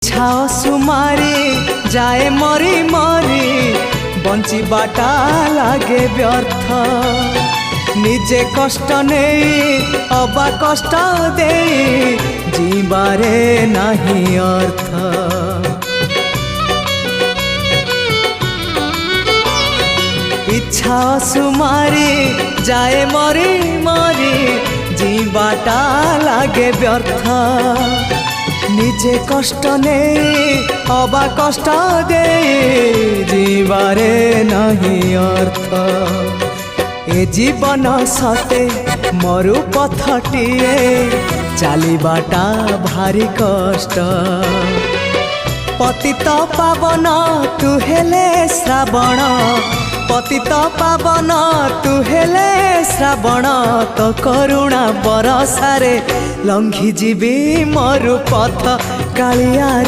छाओ सुमारी जाए मरी मरी बंचिबाटा लागे व्यर्थ निजे कष्ट नहीं अबा कष्ट दे जीवारे नहीं अर्थ। इच्छा सुमारी जाए मरी मरी जीवाटा लागे व्यर्थ निजे कष्ट नहीं अबा कष्ट दे जीवारे नहीं अर्थ। ए जीवन सते मरु पथटिए चलीबाटा भारी कष्ट पतित पावन तू हेले श्रावण पतित पावन तू हेले श्रावण तो करुणा बरसारे लंघी जीवी मरु पथ कालिया रे।